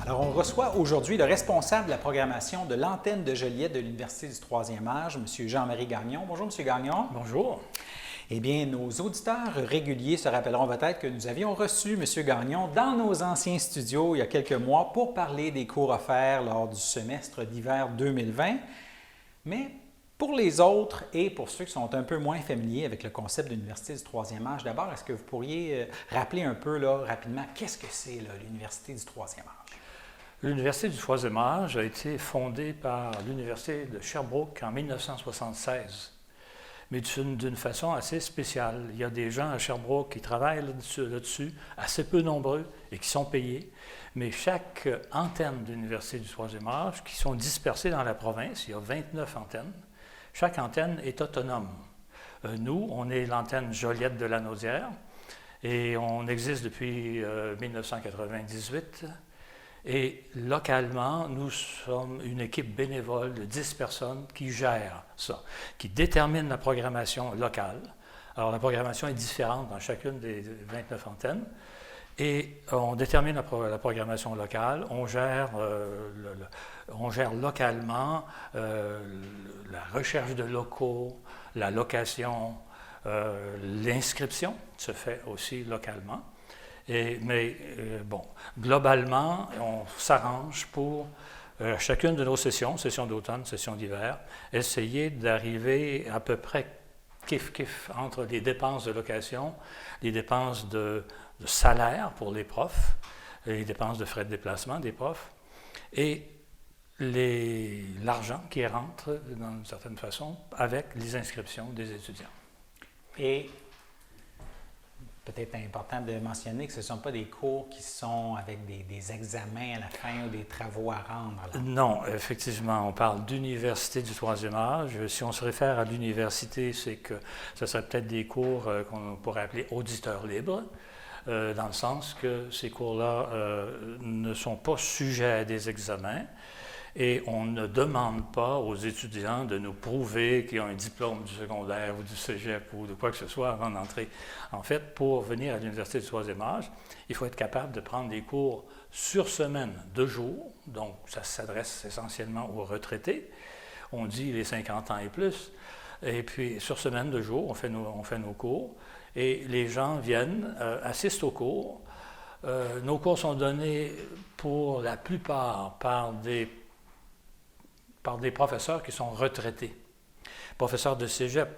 Alors, on reçoit aujourd'hui le responsable de la programmation de l'antenne de Joliette de l'Université du Troisième Âge, M. Jean-Marie Gagnon. Bonjour, M. Gagnon. Bonjour. Eh bien, nos auditeurs réguliers se rappelleront peut-être que nous avions reçu M. Gagnon dans nos anciens studios il y a quelques mois pour parler des cours offerts lors du semestre d'hiver 2020. Mais pour les autres et pour ceux qui sont un peu moins familiers avec le concept de l'Université du Troisième Âge, d'abord, est-ce que vous pourriez rappeler un peu rapidement qu'est-ce que c'est l'Université du Troisième Âge? L'Université du Troisième Âge a été fondée par l'Université de Sherbrooke en 1976, mais d'une façon assez spéciale. Il y a des gens à Sherbrooke qui travaillent là-dessus, assez peu nombreux et qui sont payés, mais chaque antenne de l'Université du Troisième Âge, qui sont dispersées dans la province, il y a 29 antennes, chaque antenne est autonome. Nous, on est l'antenne Joliette de Lanaudière et on existe depuis 1998. Et localement, nous sommes une équipe bénévole de 10 personnes qui gèrent ça, qui déterminent la programmation locale. Alors, la programmation est différente dans chacune des 29 antennes. Et on détermine la programmation locale, on gère localement la recherche de locaux, la location, l'inscription se fait aussi localement. Mais globalement, on s'arrange pour chacune de nos sessions d'automne, sessions d'hiver, essayer d'arriver à peu près kiff-kiff entre les dépenses de location, les dépenses de salaire pour les profs, les dépenses de frais de déplacement des profs, et l'argent qui rentre, d'une certaine façon, avec les inscriptions des étudiants. Et peut-être important de mentionner que ce ne sont pas des cours qui sont avec des examens à la fin ou des travaux à rendre. Non, effectivement, on parle d'université du troisième âge. Si on se réfère à l'université, c'est que ce serait peut-être des cours qu'on pourrait appeler auditeurs libres, dans le sens que ces cours-là ne sont pas sujets à des examens. Et on ne demande pas aux étudiants de nous prouver qu'ils ont un diplôme du secondaire ou du cégep ou de quoi que ce soit avant d'entrer. En fait, pour venir à l'Université du troisième âge, il faut être capable de prendre des cours sur semaine, 2 jours. Donc, ça s'adresse essentiellement aux retraités. On dit les 50 ans et plus. Et puis, sur semaine, 2 jours, on fait nos cours. Et les gens viennent, assistent aux cours. Nos cours sont donnés pour la plupart par des professeurs qui sont retraités, professeurs de cégep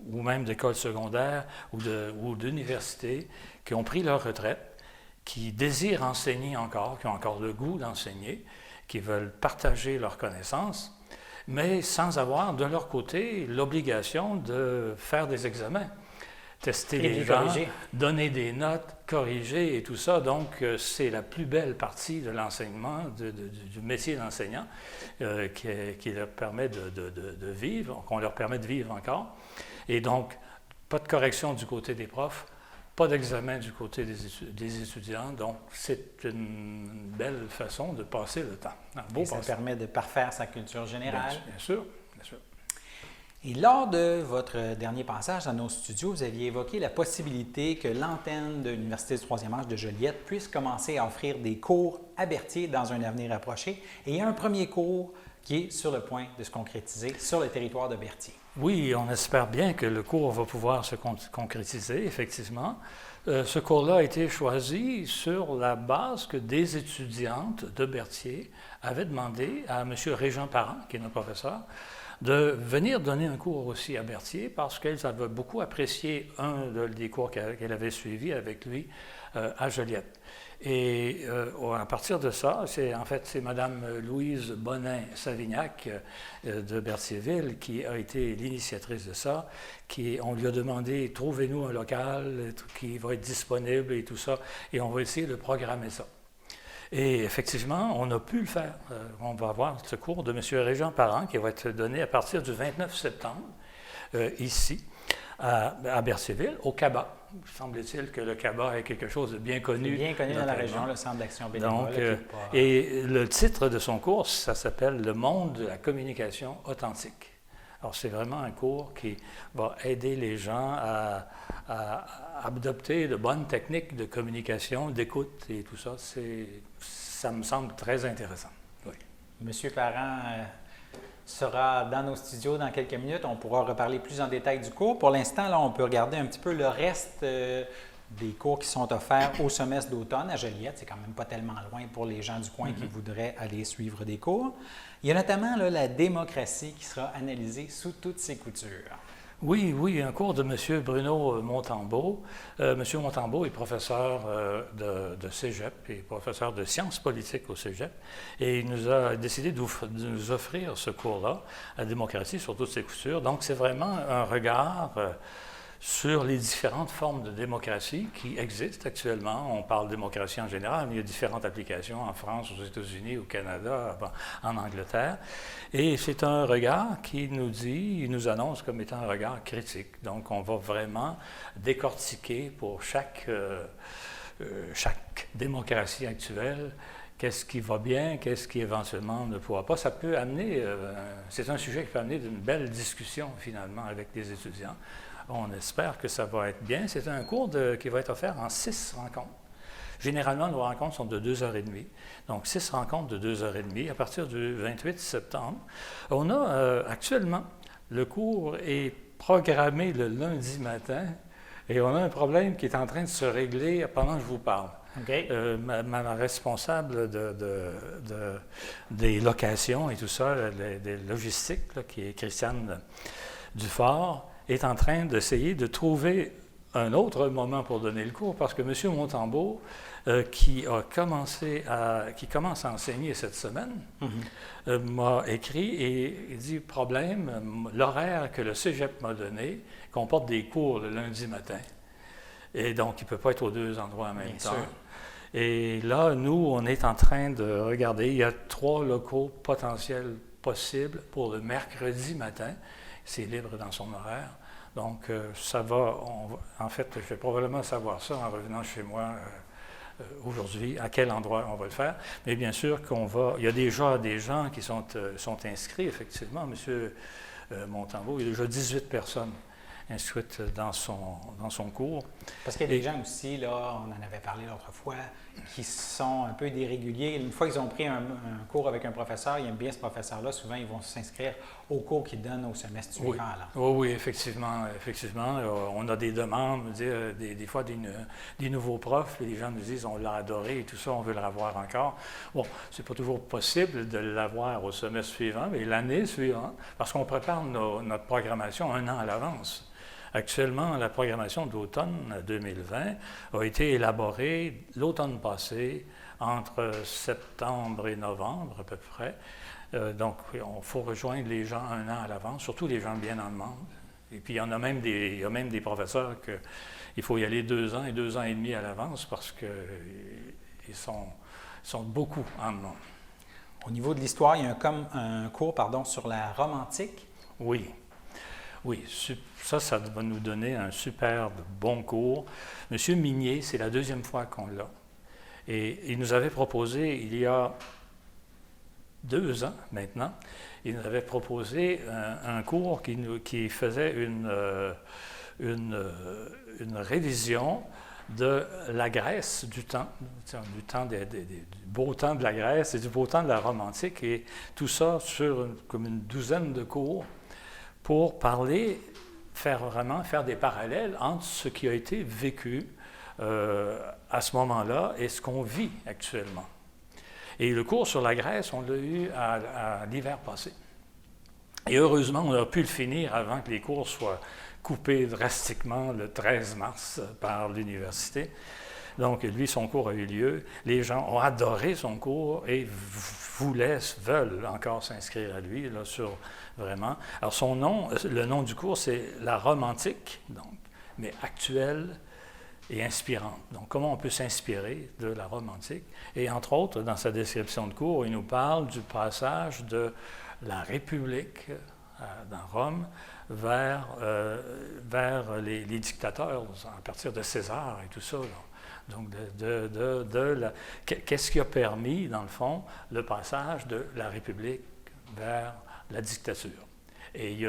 ou même d'école secondaire ou d'université, qui ont pris leur retraite, qui désirent enseigner encore, qui ont encore le goût d'enseigner, qui veulent partager leurs connaissances, mais sans avoir de leur côté l'obligation de faire des examens. Tester les gens, donner des notes, corriger et tout ça. Donc, c'est la plus belle partie de l'enseignement, du métier d'enseignant qui leur permet de vivre, qu'on leur permet de vivre encore. Et donc, pas de correction du côté des profs, pas d'examen du côté des étudiants. Donc, c'est une belle façon de passer le temps. Ça permet de parfaire sa culture générale. Bien sûr, bien sûr. Et lors de votre dernier passage dans nos studios, vous aviez évoqué la possibilité que l'antenne de l'Université du Troisième Âge de Joliette puisse commencer à offrir des cours à Berthier dans un avenir approché. Et il y a un premier cours qui est sur le point de se concrétiser sur le territoire de Berthier. Oui, on espère bien que le cours va pouvoir se concrétiser, effectivement. Ce cours-là a été choisi sur la base que des étudiantes de Berthier avaient demandé à M. Régent Parent, qui est notre professeur, de venir donner un cours aussi à Berthier parce qu'elles avaient beaucoup apprécié un des cours qu'elle avait suivi avec lui à Joliette. Et à partir de ça, c'est Mme Louise Bonin-Savignac de Berthierville qui a été l'initiatrice de ça. On lui a demandé, trouvez-nous un local qui va être disponible et tout ça, et on va essayer de programmer ça. Et effectivement, on a pu le faire. On va avoir ce cours de M. Régent Parent qui va être donné à partir du 29 septembre, ici, à Berthierville, au CABA. Semble-t-il que le CABA est quelque chose de bien connu. C'est bien connu dans la région, le Centre d'action bénévole. Et le titre de son cours, ça s'appelle « Le monde de la communication authentique ». Alors, c'est vraiment un cours qui va aider les gens à adopter de bonnes techniques de communication, d'écoute et tout ça. ça me semble très intéressant. Oui. Monsieur Parent sera dans nos studios dans quelques minutes. On pourra reparler plus en détail du cours. Pour l'instant, là, on peut regarder un petit peu le reste des cours qui sont offerts au semestre d'automne à Joliette. C'est quand même pas tellement loin pour les gens du coin qui voudraient aller suivre des cours. Il y a notamment là, la démocratie qui sera analysée sous toutes ses coutures. Oui, un cours de M. Bruno Montembeault. M. Montembeault est professeur de cégep et professeur de sciences politiques au cégep. Et il nous a décidé de nous offrir ce cours-là, la démocratie sur toutes ses coutures. Donc, c'est vraiment un regard sur les différentes formes de démocratie qui existent actuellement. On parle de démocratie en général, mais il y a différentes applications en France, aux États-Unis, au Canada, en Angleterre. Et c'est un regard qui il nous annonce comme étant un regard critique. Donc, on va vraiment décortiquer pour chaque démocratie actuelle qu'est-ce qui va bien, qu'est-ce qui éventuellement ne pourra pas. Ça peut amener, c'est un sujet qui peut amener d'une belle discussion finalement avec les étudiants. On espère que ça va être bien. C'est un cours qui va être offert en 6 rencontres. Généralement, nos rencontres sont de 2h30. Donc, 6 rencontres de 2h30 à partir du 28 septembre. On a actuellement, le cours est programmé le lundi matin et on a un problème qui est en train de se régler pendant que je vous parle. Okay. Ma responsable des locations et tout ça, des logistiques, là, qui est Christiane Dufort, est en train d'essayer de trouver un autre moment pour donner le cours, parce que M. Montembeault, qui commence à enseigner cette semaine, m'a écrit et il dit, problème, l'horaire que le cégep m'a donné comporte des cours le lundi matin. Et donc, il ne peut pas être aux deux endroits en même temps. Sûr. Et là, nous, on est en train de regarder, il y a 3 locaux potentiels possibles pour le mercredi matin. C'est libre dans son horaire. Donc, ça va, en fait, je vais probablement savoir ça en revenant chez moi aujourd'hui, à quel endroit on va le faire. Mais bien sûr il y a déjà des gens qui sont inscrits, effectivement. M. Montembeault, il y a déjà 18 personnes inscrites dans son cours. Parce qu'il y a des gens aussi, là, on en avait parlé l'autre fois, qui sont un peu irréguliers. Une fois qu'ils ont pris un cours avec un professeur, ils aiment bien ce professeur-là, souvent ils vont s'inscrire au cours qu'il donne au semestre suivant. Là. Oui, effectivement. On a des demandes, des fois des nouveaux profs, et les gens nous disent on l'a adoré et tout ça, on veut le revoir encore. Bon, c'est pas toujours possible de l'avoir au semestre suivant, mais l'année suivante, parce qu'on prépare notre programmation 1 an à l'avance. Actuellement, la programmation d'automne 2020 a été élaborée l'automne passé, entre septembre et novembre à peu près. Donc, il faut rejoindre les gens 1 an à l'avance, surtout les gens bien en demande. Et puis, il y a même des professeurs qu'il faut y aller 2 ans et 2 ans et demi à l'avance parce qu'ils sont beaucoup en demande. Au niveau de l'histoire, il y a un cours sur la Rome antique. Oui, ça va nous donner un superbe bon cours. M. Migné, c'est la 2e fois qu'on l'a. Et il nous avait proposé, il y a 2 ans maintenant, il nous avait proposé un cours qui faisait une révision de la Grèce, du beau temps de la Grèce et du beau temps de la Rome antique, et tout ça sur comme une 12aine de cours, pour faire des parallèles entre ce qui a été vécu à ce moment-là et ce qu'on vit actuellement. Et le cours sur la Grèce, on l'a eu à l'hiver passé. Et heureusement, on a pu le finir avant que les cours soient coupés drastiquement le 13 mars par l'université. Donc, lui, son cours a eu lieu. Les gens ont adoré son cours et veulent encore s'inscrire à lui, là, vraiment. Alors, le nom du cours, c'est la Rome antique, donc, mais actuelle et inspirante. Donc, comment on peut s'inspirer de la Rome antique? Et entre autres, dans sa description de cours, il nous parle du passage de la République dans Rome vers les dictateurs, à partir de César et tout ça, là. Donc, qu'est-ce qui a permis, dans le fond, le passage de la République vers la dictature? Et il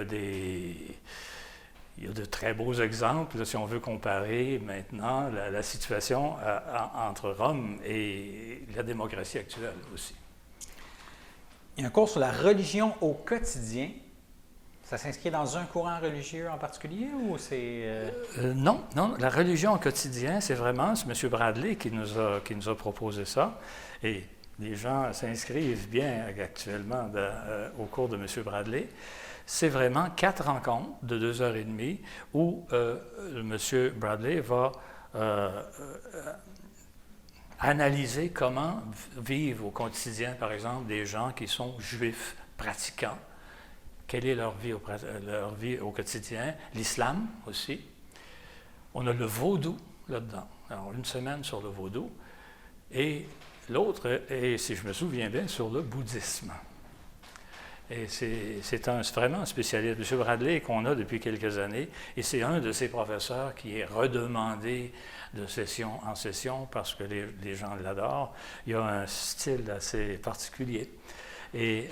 y il y a de très beaux exemples, là, si on veut comparer maintenant la situation entre Rome et la démocratie actuelle aussi. Il y a un cours sur la religion au quotidien. Ça s'inscrit dans un courant religieux en particulier ou c'est... Non, la religion au quotidien, c'est vraiment M. Bradley qui nous a proposé ça. Et les gens s'inscrivent bien actuellement au cours de M. Bradley. C'est vraiment 4 rencontres de 2h30 où M. Bradley va analyser comment vivent au quotidien, par exemple, des gens qui sont juifs, pratiquants. Quelle est leur vie au quotidien? L'islam aussi. On a le vaudou là-dedans. Alors, une semaine sur le vaudou. Et l'autre est, si je me souviens bien, sur le bouddhisme. Et c'est vraiment un spécialiste. M. Bradley, qu'on a depuis quelques années, et c'est un de ses professeurs qui est redemandé de session en session parce que les gens l'adorent. Il a un style assez particulier. Et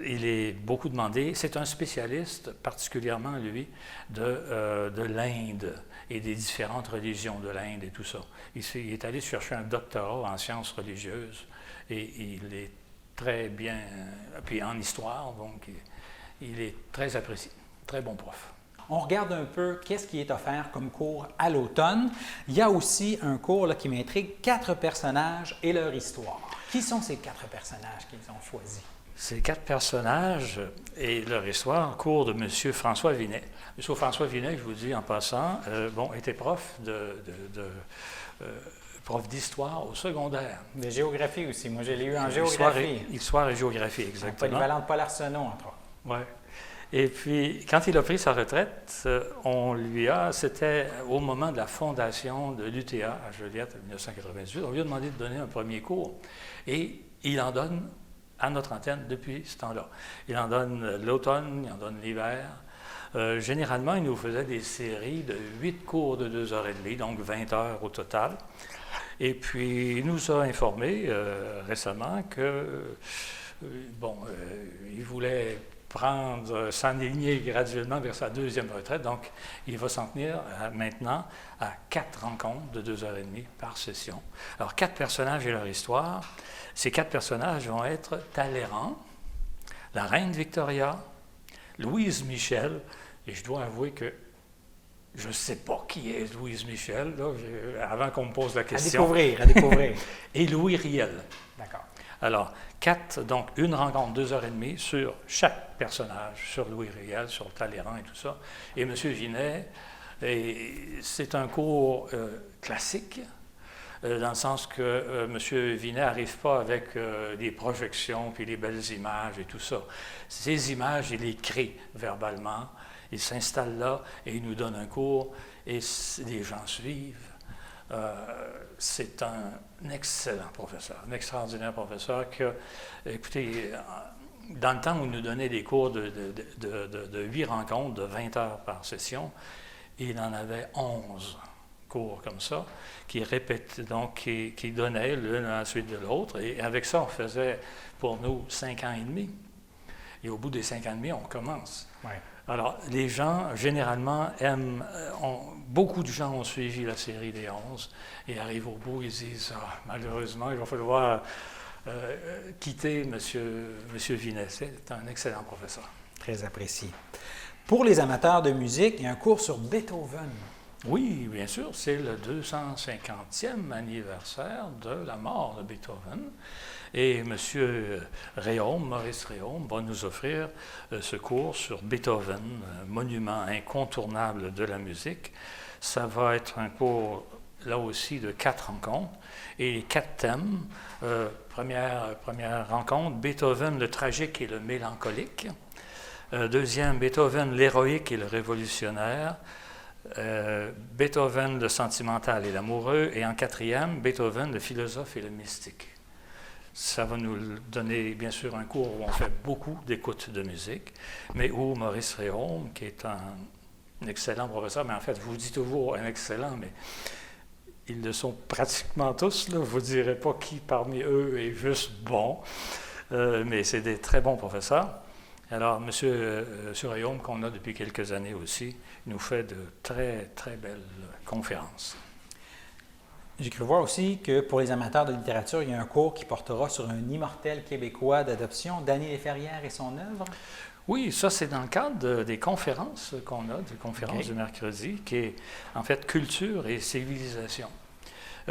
il est beaucoup demandé. C'est un spécialiste, particulièrement, lui, de l'Inde et des différentes religions de l'Inde et tout ça. Il est allé chercher un doctorat en sciences religieuses et il est très bien, puis en histoire, donc il est très apprécié, très bon prof. On regarde un peu qu'est-ce qui est offert comme cours à l'automne. Il y a aussi un cours là, qui m'intrigue, 4 personnages et leur histoire. Qui sont ces 4 personnages qu'ils ont choisis? Ces 4 personnages et leur histoire, cours de M. François Vinet. M. François Vinet, je vous dis en passant, était prof prof d'histoire au secondaire. De géographie aussi. Moi, je l'ai eu en géographie. Histoire et géographie, exactement. Polyvalent de Paul Arsenault, entre autres. Oui. Et puis, quand il a pris sa retraite, c'était au moment de la fondation de l'UTA à Joliette en 1998, on lui a demandé de donner un premier cours. Et il en donne à notre antenne depuis ce temps-là. Il en donne l'automne, il en donne l'hiver. Généralement, il nous faisait des séries de 8 cours de 2h30, donc 20 heures au total. Et puis, il nous a informé récemment que, il voulait s'enligner graduellement vers sa 2e retraite. Donc, il va s'en tenir maintenant à 4 rencontres de 2h30 par session. Alors, 4 personnages et leur histoire. Ces 4 personnages vont être Talleyrand, la reine Victoria, Louise Michel, et je dois avouer que je ne sais pas qui est Louise Michel, là, avant qu'on me pose la question. À découvrir. Et Louis Riel. D'accord. Alors, 4, donc une rencontre 2h30 sur chaque personnage, sur Louis Riel, sur Talleyrand et tout ça. Et M. Vinet, c'est un cours classique, dans le sens que M. Vinet n'arrive pas avec des projections puis les belles images et tout ça. Ces images, il les crée verbalement, il s'installe là et il nous donne un cours et les gens suivent. C'est un excellent professeur, un extraordinaire professeur écoutez, dans le temps où il nous donnait des cours de 8 rencontres, de 20 heures par session, il en avait 11 cours comme ça, qui répétaient, donc qui donnaient l'une à la suite de l'autre. Et avec ça, on faisait pour nous 5 ans et demi. Et au bout des 5 ans et demi, on commence. Ouais. Alors, les gens, généralement, aiment... beaucoup de gens ont suivi la série des 11 et arrivent au bout, ils disent malheureusement, il va falloir quitter M. Vinet. C'est un excellent professeur. Très apprécié. Pour les amateurs de musique, il y a un cours sur Beethoven. Oui, bien sûr, c'est le 250e anniversaire de la mort de Beethoven. Et M. Maurice Réaume, va nous offrir ce cours sur Beethoven, monument incontournable de la musique. Ça va être un cours, là aussi, de 4 rencontres et 4 thèmes. Première rencontre, Beethoven, le tragique et le mélancolique. Deuxième, Beethoven, l'héroïque et le révolutionnaire. Beethoven, le sentimental et l'amoureux. Et en 4e, Beethoven, le philosophe et le mystique. Ça va nous donner, bien sûr, un cours où on fait beaucoup d'écoute de musique, mais où Maurice Réaume, qui est un excellent professeur, mais en fait, je vous dis toujours un excellent, mais ils le sont pratiquement tous, là. Je ne vous dirai pas qui parmi eux est juste bon, mais c'est des très bons professeurs. Alors, M. Surayaume, qu'on a depuis quelques années aussi, nous fait de très, très belles conférences. J'ai cru voir aussi que pour les amateurs de littérature, il y a un cours qui portera sur un immortel québécois d'adoption, Dany Laferrière et son œuvre. Oui, ça c'est dans le cadre des conférences qu'on a, des conférences du mercredi, qui est en fait culture et civilisation.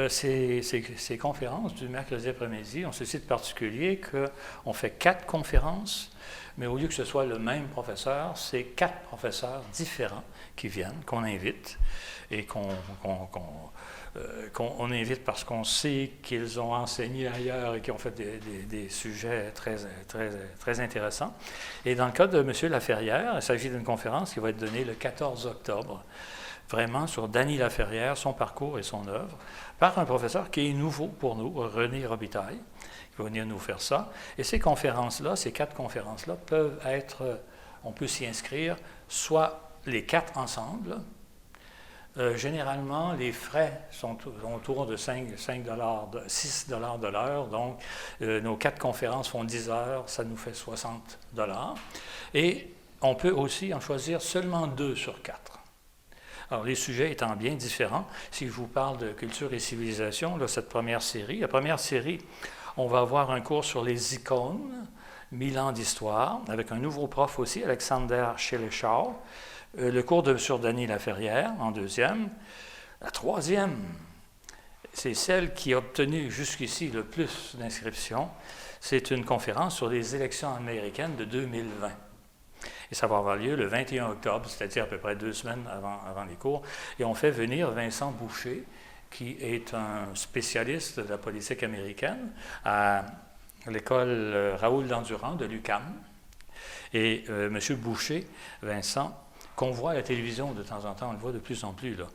Ces conférences du mercredi après-midi ont ceci de particulier qu'on fait 4 conférences, mais au lieu que ce soit le même professeur, c'est 4 professeurs différents qui viennent, qu'on invite et qu'on invite parce qu'on sait qu'ils ont enseigné ailleurs et qu'ils ont fait des sujets très, très, très intéressants. Et dans le cas de M. Laferrière, il s'agit d'une conférence qui va être donnée le 14 octobre, vraiment sur Dany Laferrière, son parcours et son œuvre, par un professeur qui est nouveau pour nous, René Robitaille, qui va venir nous faire ça. Et ces conférences-là, ces 4 conférences-là peuvent être, on peut s'y inscrire, soit les 4 ensemble. Généralement, les frais sont autour de 6 $ de l'heure. Donc, nos 4 conférences font 10 heures, ça nous fait 60 $. Et on peut aussi en choisir seulement 2 sur 4. Alors, les sujets étant bien différents, si je vous parle de culture et civilisation, là, cette première série, on va avoir un cours sur les icônes, 1000 ans d'histoire, avec un nouveau prof aussi, Alexander Schelleschau. Le cours sur Dany Laferrière, en 2e. La 3e, c'est celle qui a obtenu jusqu'ici le plus d'inscriptions. C'est une conférence sur les élections américaines de 2020. Et ça va avoir lieu le 21 octobre, c'est-à-dire à peu près 2 semaines avant les cours. Et on fait venir Vincent Boucher, qui est un spécialiste de la politique américaine à l'école Raoul Dandurand de l'UQAM. Et M. Boucher, Vincent, qu'on voit à la télévision de temps en temps, on le voit de plus en plus, là.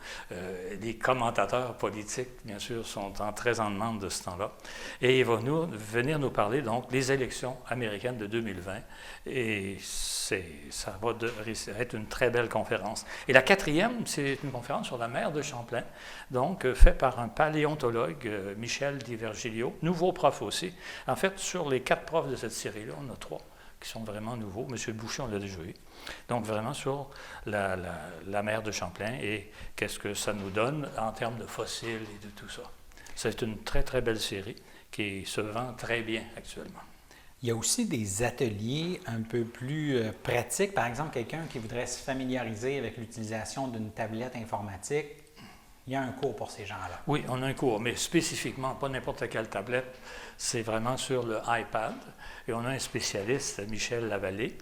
Les commentateurs politiques, bien sûr, sont très en demande de ce temps-là. Et il va venir nous parler, donc, des élections américaines de 2020. Et ça va être une très belle conférence. Et la 4e, c'est une conférence sur la mer de Champlain, donc faite par un paléontologue, Michel Di Virgilio, nouveau prof aussi. En fait, sur les 4 profs de cette série-là, on a 3 qui sont vraiment nouveaux. M. Boucher, on l'a déjà eu. Donc, vraiment sur la mer de Champlain et qu'est-ce que ça nous donne en termes de fossiles et de tout ça. C'est une très, très belle série qui se vend très bien actuellement. Il y a aussi des ateliers un peu plus pratiques. Par exemple, quelqu'un qui voudrait se familiariser avec l'utilisation d'une tablette informatique, il y a un cours pour ces gens-là. Oui, on a un cours, mais spécifiquement, pas n'importe quelle tablette. C'est vraiment sur le iPad. Et on a un spécialiste, Michel Lavallée,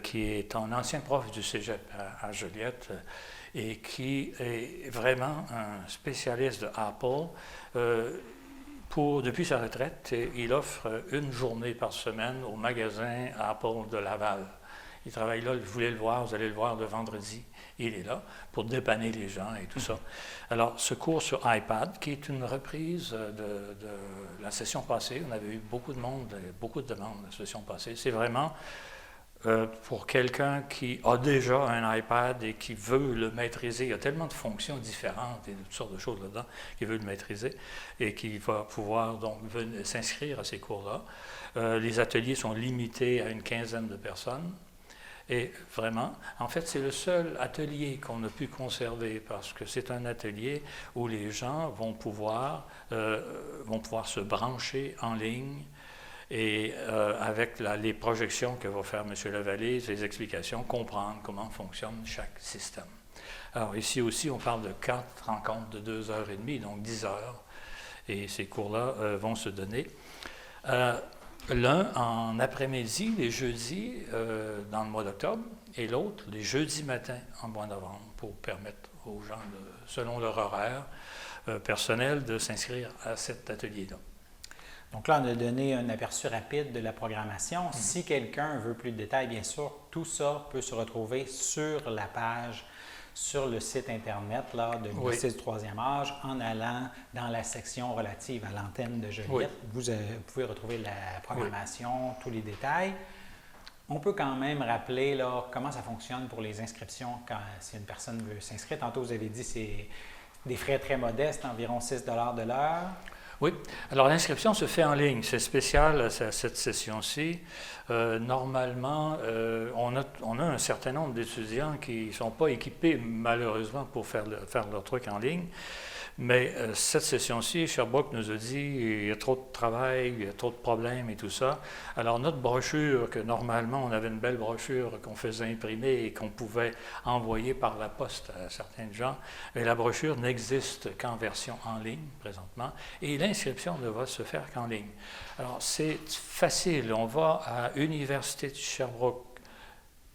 qui est un ancien prof du cégep à Joliette et qui est vraiment un spécialiste de Apple. Depuis sa retraite, il offre une journée par semaine au magasin Apple de Laval. Il travaille là, vous voulez le voir, vous allez le voir le vendredi. Il est là pour dépanner les gens et tout ça. Alors, ce cours sur iPad, qui est une reprise de la session passée, on avait eu beaucoup de monde, beaucoup de demandes la session passée. C'est vraiment pour quelqu'un qui a déjà un iPad et qui veut le maîtriser. Il y a tellement de fonctions différentes et de toutes sortes de choses là-dedans qui veut le maîtriser et qui va pouvoir donc s'inscrire à ces cours-là. Les ateliers sont limités à une 15aine de personnes. Et vraiment, en fait, c'est le seul atelier qu'on a pu conserver parce que c'est un atelier où les gens vont pouvoir se brancher en ligne et avec les projections que va faire M. Lavallée, les explications, comprendre comment fonctionne chaque système. Alors ici aussi, on parle de 4 rencontres de 2h30, donc 10 heures, et ces cours-là vont se donner. L'un en après-midi, les jeudis, dans le mois d'octobre, et l'autre les jeudis matins en mois de novembre, pour permettre aux gens, selon leur horaire personnel, de s'inscrire à cet atelier-là. Donc là, on a donné un aperçu rapide de la programmation. Si quelqu'un veut plus de détails, bien sûr, tout ça peut se retrouver sur la page, sur le site Internet là, de l'Université du Troisième Âge, en allant dans la section relative à l'antenne de Joliette. Vous pouvez retrouver la programmation, tous les détails. On peut quand même rappeler là, comment ça fonctionne pour les inscriptions si une personne veut s'inscrire. Tantôt, vous avez dit que c'est des frais très modestes, environ 6 $ de l'heure. Oui. Alors, l'inscription se fait en ligne. C'est spécial à cette session-ci. Normalement, on a un certain nombre d'étudiants qui ne sont pas équipés, malheureusement, pour faire leur truc en ligne. Mais cette session-ci, Sherbrooke nous a dit il y a trop de travail, il y a trop de problèmes et tout ça. Alors notre brochure, que normalement on avait une belle brochure qu'on faisait imprimer et qu'on pouvait envoyer par la poste à certains gens, mais la brochure n'existe qu'en version en ligne présentement et l'inscription ne va se faire qu'en ligne. Alors c'est facile, on va à Université de Sherbrooke,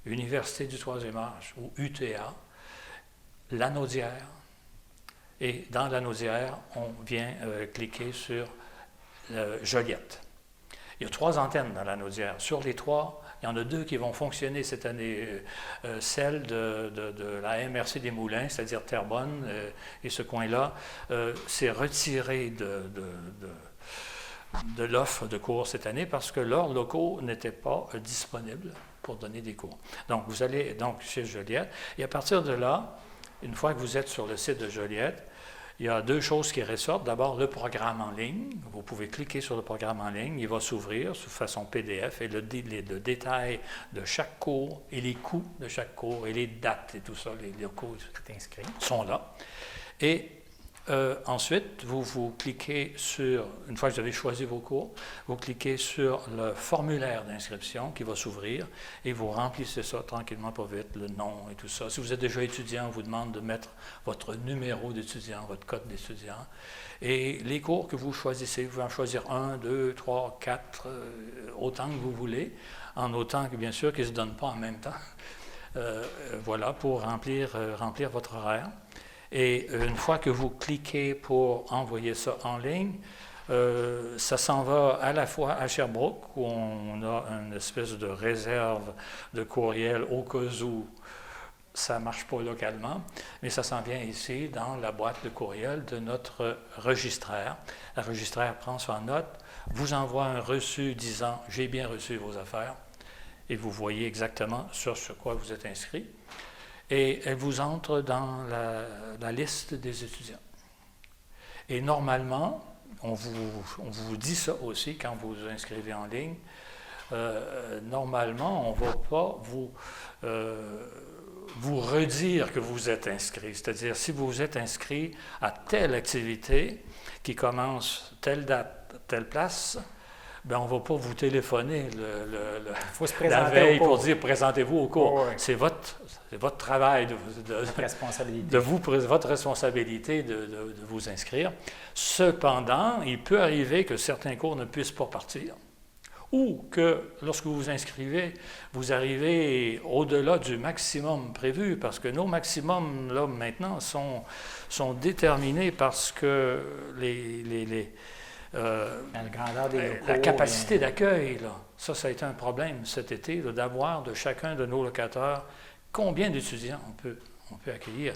Université du Troisième Âge ou UTA, Lanaudière. Et dans la Lanaudière, on vient cliquer sur Joliette. Il y a 3 antennes dans la Lanaudière. Sur les 3, il y en a 2 qui vont fonctionner cette année. Celle de la MRC des Moulins, c'est-à-dire Terrebonne, et ce coin-là, s'est retiré de l'offre de cours cette année parce que leurs locaux n'étaient pas disponibles pour donner des cours. Donc, vous allez donc chez Joliette. Et à partir de là, une fois que vous êtes sur le site de Joliette, il y a 2 choses qui ressortent. D'abord, le programme en ligne. Vous pouvez cliquer sur le programme en ligne. Il va s'ouvrir sous façon PDF et le détail de chaque cours et les coûts de chaque cours et les dates et tout ça, les locaux sont là. Et ensuite, vous cliquez sur, une fois que vous avez choisi vos cours, vous cliquez sur le formulaire d'inscription qui va s'ouvrir et vous remplissez ça tranquillement, pas vite, le nom et tout ça. Si vous êtes déjà étudiant, on vous demande de mettre votre numéro d'étudiant, votre code d'étudiant. Et les cours que vous choisissez, vous pouvez en choisir 1, 2, 3, 4, autant que vous voulez, en autant que, bien sûr, qu'ils ne se donnent pas en même temps. Voilà, pour remplir votre horaire. Et une fois que vous cliquez pour envoyer ça en ligne, ça s'en va à la fois à Sherbrooke, où on a une espèce de réserve de courriel au cas où ça ne marche pas localement, mais ça s'en vient ici dans la boîte de courriel de notre registraire. La registraire prend ça en note, vous envoie un reçu disant « J'ai bien reçu vos affaires » et vous voyez exactement sur quoi vous êtes inscrit. Et elle vous entre dans la liste des étudiants. Et normalement, on vous dit ça aussi quand vous vous inscrivez en ligne, normalement, on ne va pas vous redire que vous êtes inscrit. C'est-à-dire, si vous êtes inscrit à telle activité qui commence telle date, telle place, bien, on ne va pas vous téléphoner la veille pour dire « présentez-vous au cours ». C'est votre travail, votre responsabilité de vous inscrire. Cependant, il peut arriver que certains cours ne puissent pas partir ou que lorsque vous vous inscrivez, vous arrivez au-delà du maximum prévu parce que nos maximums, là, maintenant, sont déterminés parce que la grandeur des locaux, la capacité d'accueil, là, ça a été un problème cet été, d'avoir de chacun de nos locataires combien d'étudiants on peut accueillir.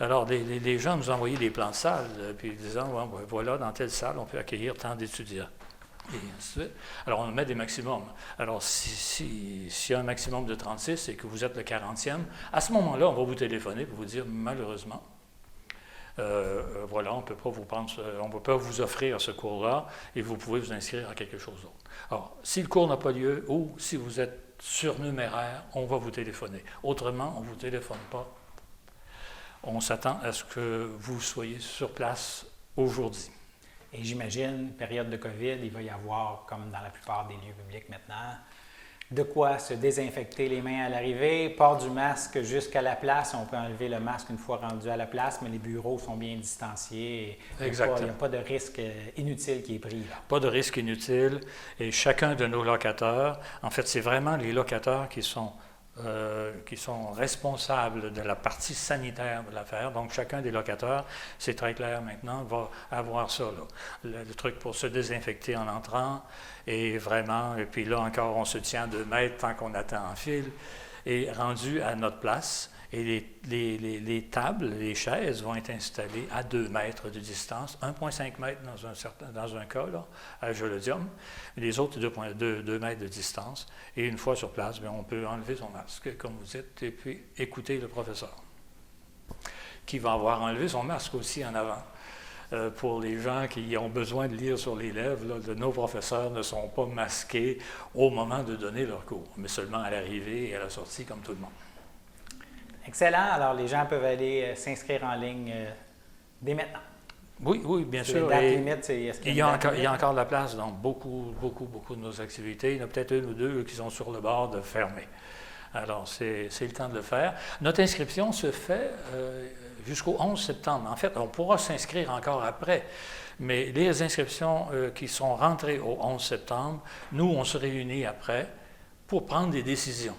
Alors, les gens nous envoyaient des plans de salle, puis disant, voilà, dans telle salle, on peut accueillir tant d'étudiants. Et ainsi de suite. Alors, on met des maximums. Alors, s'il y a un maximum de 36 et que vous êtes le 40e, à ce moment-là, on va vous téléphoner pour vous dire, malheureusement, voilà, on ne peut pas vous offrir ce cours-là et vous pouvez vous inscrire à quelque chose d'autre. Alors, si le cours n'a pas lieu ou si vous êtes surnuméraire, on va vous téléphoner. Autrement, on ne vous téléphone pas. On s'attend à ce que vous soyez sur place aujourd'hui. Et j'imagine, période de COVID, il va y avoir, comme dans la plupart des lieux publics maintenant, de quoi se désinfecter les mains à l'arrivée, port du masque jusqu'à la place. On peut enlever le masque une fois rendu à la place, mais les bureaux sont bien distanciés. Il n'y a pas de risque inutile qui est pris. Là. Pas de risque inutile. Et chacun de nos locataires, en fait, c'est vraiment les locataires qui sont responsables de la partie sanitaire de l'affaire. Donc, chacun des locataires, c'est très clair maintenant, va avoir ça, là. Le truc pour se désinfecter en entrant, et vraiment, et puis là encore, on se tient à 2 mètres tant qu'on attend en file, et rendu à notre place, et les tables, les chaises vont être installées à 2 mètres de distance, 1,5 mètres dans un cas, là, à Jolodium, les autres 2 mètres de distance. Et une fois sur place, bien, on peut enlever son masque, comme vous dites, et puis écouter le professeur, qui va avoir enlevé son masque aussi en avant. pour les gens qui ont besoin de lire sur les lèvres, là, nos professeurs ne sont pas masqués au moment de donner leur cours, mais seulement à l'arrivée et à la sortie, comme tout le monde. Excellent. Alors, les gens peuvent aller s'inscrire en ligne dès maintenant. Oui, bien sûr. Les dates limites, Il y a encore de la place dans beaucoup de nos activités. Il y en a peut-être une ou deux qui sont sur le bord de fermer. Alors, c'est le temps de le faire. Notre inscription se fait jusqu'au 11 septembre. En fait, on pourra s'inscrire encore après, mais les inscriptions qui sont rentrées au 11 septembre, nous, on se réunit après pour prendre des décisions.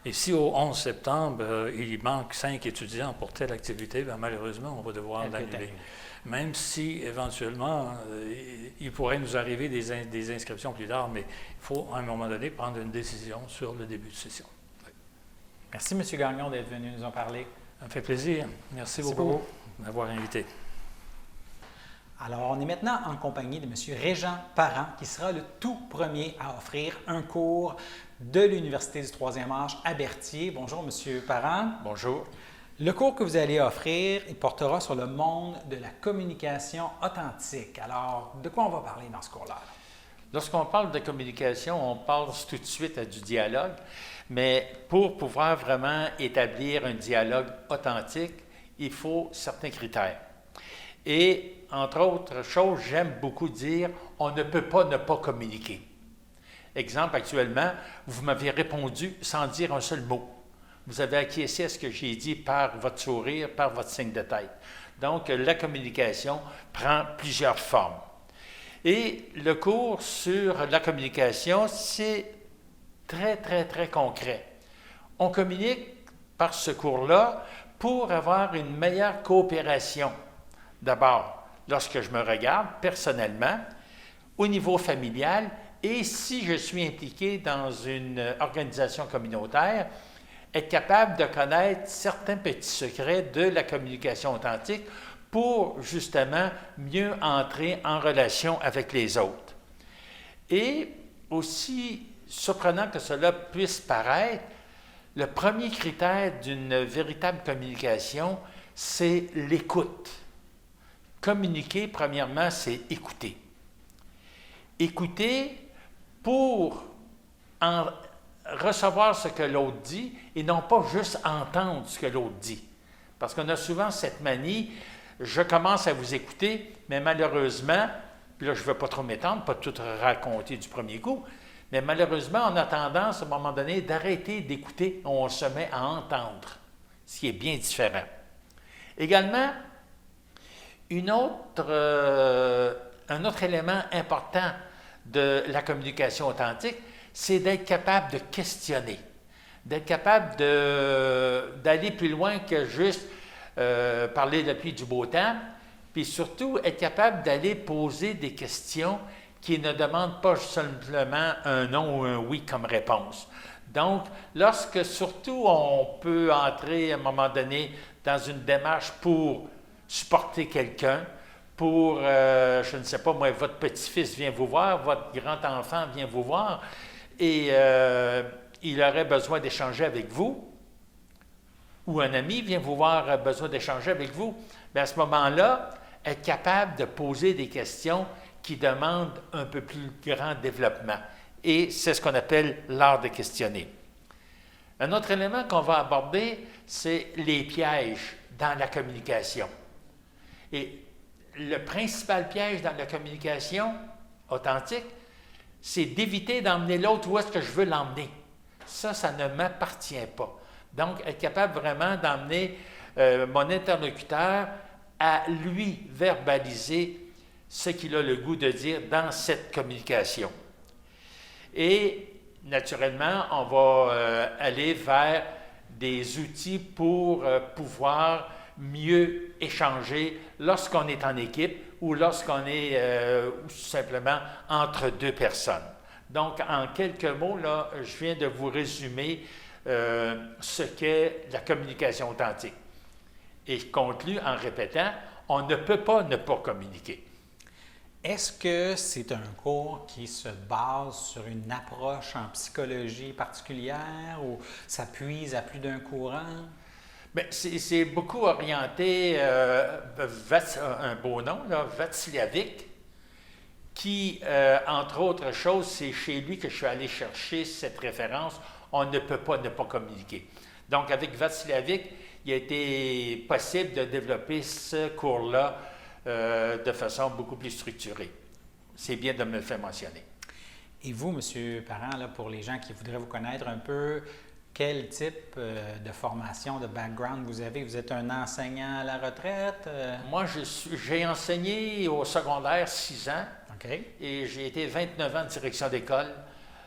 Et si au 11 septembre, il manque 5 étudiants pour telle activité, bien, malheureusement, on va devoir l'annuler. Même si, éventuellement, il pourrait nous arriver des inscriptions plus tard, mais il faut, à un moment donné, prendre une décision sur le début de session. Oui. Merci, M. Gagnon, d'être venu nous en parler. Ça me fait plaisir. Merci beaucoup de m'avoir invité. Alors, on est maintenant en compagnie de M. Régent Parent, qui sera le tout premier à offrir un cours de l'Université du troisième âge à Berthier. Bonjour, M. Parent. Bonjour. Le cours que vous allez offrir, il portera sur le monde de la communication authentique. Alors, de quoi on va parler dans ce cours-là? Lorsqu'on parle de communication, on passe tout de suite à du dialogue, mais pour pouvoir vraiment établir un dialogue authentique, il faut certains critères. Et, entre autres choses, j'aime beaucoup dire, on ne peut pas ne pas communiquer. Exemple, actuellement, vous m'avez répondu sans dire un seul mot. Vous avez acquiescé à ce que j'ai dit par votre sourire, par votre signe de tête. Donc, la communication prend plusieurs formes. Et le cours sur la communication, c'est très concret. On communique par ce cours-là pour avoir une meilleure coopération. D'abord, lorsque je me regarde personnellement, au niveau familial, et si je suis impliqué dans une organisation communautaire, être capable de connaître certains petits secrets de la communication authentique pour justement mieux entrer en relation avec les autres. Et aussi surprenant que cela puisse paraître, le premier critère d'une véritable communication, c'est l'écoute. Communiquer, premièrement, c'est écouter. Écouter pour recevoir ce que l'autre dit et non pas juste entendre ce que l'autre dit. Parce qu'on a souvent cette manie, je commence à vous écouter, mais malheureusement, puis là je ne veux pas trop m'étendre, pas tout raconter du premier coup, mais malheureusement, on a tendance à un moment donné d'arrêter d'écouter, on se met à entendre, ce qui est bien différent. Également, un autre élément important de la communication authentique, c'est d'être capable de questionner, d'être capable d'aller plus loin que juste parler de la pluie du beau temps, puis surtout être capable d'aller poser des questions qui ne demandent pas simplement un non ou un oui comme réponse. Donc, lorsque surtout on peut entrer à un moment donné dans une démarche pour supporter quelqu'un, pour, je ne sais pas, moi, votre petit-fils vient vous voir, votre grand-enfant vient vous voir, et il aurait besoin d'échanger avec vous, ou un ami vient vous voir, a besoin d'échanger avec vous, bien à ce moment-là, être capable de poser des questions qui demandent un peu plus grand développement. Et c'est ce qu'on appelle l'art de questionner. Un autre élément qu'on va aborder, c'est les pièges dans la communication. Et le principal piège dans la communication authentique, c'est d'éviter d'emmener l'autre où est-ce que je veux l'emmener. Ça ne m'appartient pas. Donc, être capable vraiment d'emmener mon interlocuteur à lui verbaliser ce qu'il a le goût de dire dans cette communication. Et, naturellement, on va aller vers des outils pour pouvoir mieux échanger lorsqu'on est en équipe ou lorsqu'on est tout simplement entre deux personnes. Donc, en quelques mots, là, je viens de vous résumer ce qu'est la communication authentique. Et je conclue en répétant, on ne peut pas ne pas communiquer. Est-ce que c'est un cours qui se base sur une approche en psychologie particulière ou ça puise à plus d'un courant? Bien, c'est beaucoup orienté, un beau nom, là, Václavic, qui, entre autres choses, c'est chez lui que je suis allé chercher cette référence. On ne peut pas ne pas communiquer. Donc, avec Václavic, il a été possible de développer ce cours-là de façon beaucoup plus structurée. C'est bien de me le faire mentionner. Et vous, M. Parent, là, pour les gens qui voudraient vous connaître un peu, quel type de formation, de background vous avez? Vous êtes un enseignant à la retraite? Moi, j'ai enseigné au secondaire 6 ans. OK. Et j'ai été 29 ans de direction d'école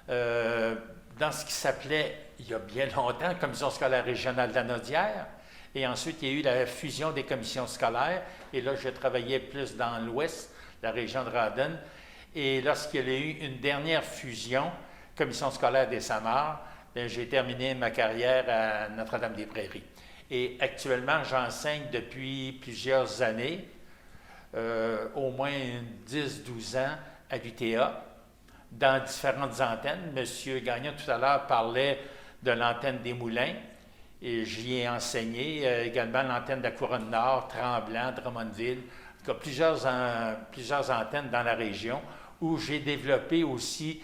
dans ce qui s'appelait, il y a bien longtemps, Commission scolaire régionale de la Naudière. Et ensuite, il y a eu la fusion des commissions scolaires. Et là, je travaillais plus dans l'ouest, la région de Rawdon. Et lorsqu'il y a eu une dernière fusion, Commission scolaire des Samars, j'ai terminé ma carrière à Notre-Dame-des-Prairies. Et actuellement, j'enseigne depuis plusieurs années, au moins 10-12 ans, à l'UTA, dans différentes antennes. M. Gagnon, tout à l'heure, parlait de l'antenne des Moulins, et j'y ai enseigné également l'antenne de la Couronne-Nord, Tremblant, Drummondville, en tout cas plusieurs antennes dans la région, où j'ai développé aussi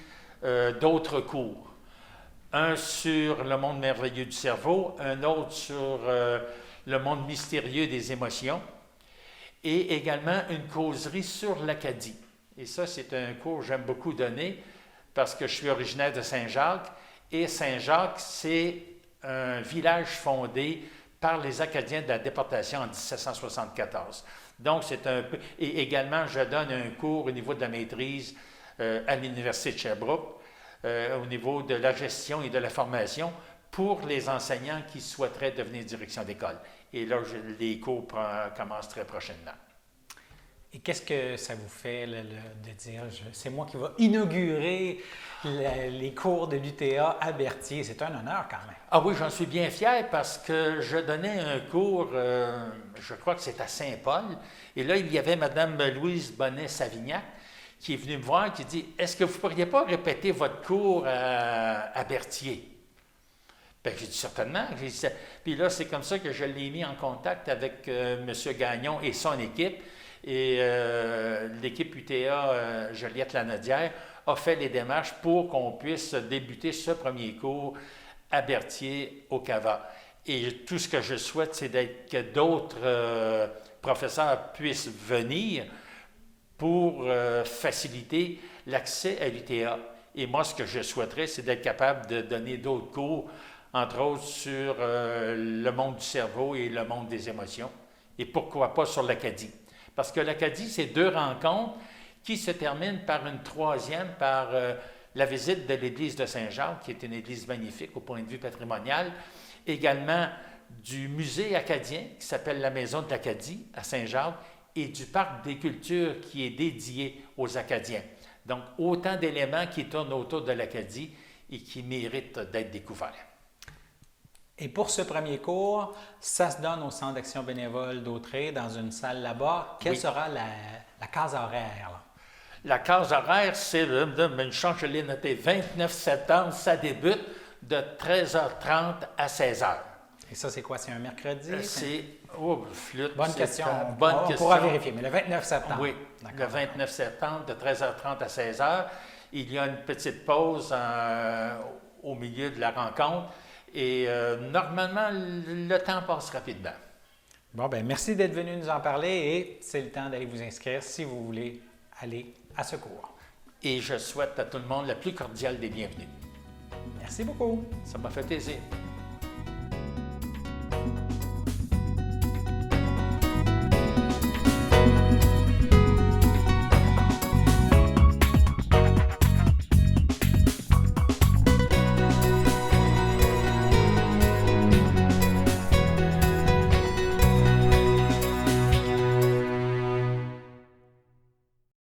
d'autres cours. Un sur le monde merveilleux du cerveau, un autre sur le monde mystérieux des émotions, et également une causerie sur l'Acadie. Et ça, c'est un cours que j'aime beaucoup donner parce que je suis originaire de Saint-Jacques, et Saint-Jacques, c'est un village fondé par les Acadiens de la déportation en 1774. Donc, c'est un peu... Et également, je donne un cours au niveau de la maîtrise à l'Université de Sherbrooke, au niveau de la gestion et de la formation pour les enseignants qui souhaiteraient devenir direction d'école. Et là, les cours commencent très prochainement. Et qu'est-ce que ça vous fait de dire, c'est moi qui vais inaugurer les cours de l'UTA à Berthier? C'est un honneur quand même. Ah oui, j'en suis bien fier parce que je donnais un cours, je crois que c'est à Saint-Paul, et là, il y avait Mme Louise Bonnet-Savignac qui est venue me voir et qui dit « Est-ce que vous ne pourriez pas répéter votre cours à Berthier? » Bien, j'ai dit « Certainement. » Puis là, c'est comme ça que je l'ai mis en contact avec M. Gagnon et son équipe. Et l'équipe UTA Joliette-Lanaudière a fait les démarches pour qu'on puisse débuter ce premier cours à Berthier, au CAVA. Et tout ce que je souhaite, c'est que d'autres professeurs puissent venir pour faciliter l'accès à l'UTA. Et moi, ce que je souhaiterais, c'est d'être capable de donner d'autres cours, entre autres sur le monde du cerveau et le monde des émotions, et pourquoi pas sur l'Acadie. Parce que l'Acadie, c'est 2 rencontres qui se terminent par une troisième, par la visite de l'église de Saint-Jacques, qui est une église magnifique au point de vue patrimonial, également du musée acadien, qui s'appelle la Maison de l'Acadie, à Saint-Jacques, et du parc des cultures qui est dédié aux Acadiens. Donc, autant d'éléments qui tournent autour de l'Acadie et qui méritent d'être découverts. Et pour ce premier cours, ça se donne au Centre d'action bénévole d'Autrey, dans une salle là-bas. Quelle sera la case horaire? Là? La case horaire, c'est, une chance, je l'ai noté, 29 septembre, ça débute de 13h30 à 16h. Et ça, c'est quoi? C'est un mercredi? Flûte. Bonne question. On pourra vérifier, mais le 29 septembre. Oui, le 29 septembre, de 13h30 à 16h. Il y a une petite pause au milieu de la rencontre. Et normalement, le temps passe rapidement. Bon, bien, merci d'être venu nous en parler et c'est le temps d'aller vous inscrire si vous voulez aller à ce cours. Et je souhaite à tout le monde la plus cordiale des bienvenues. Merci beaucoup. Ça m'a fait plaisir.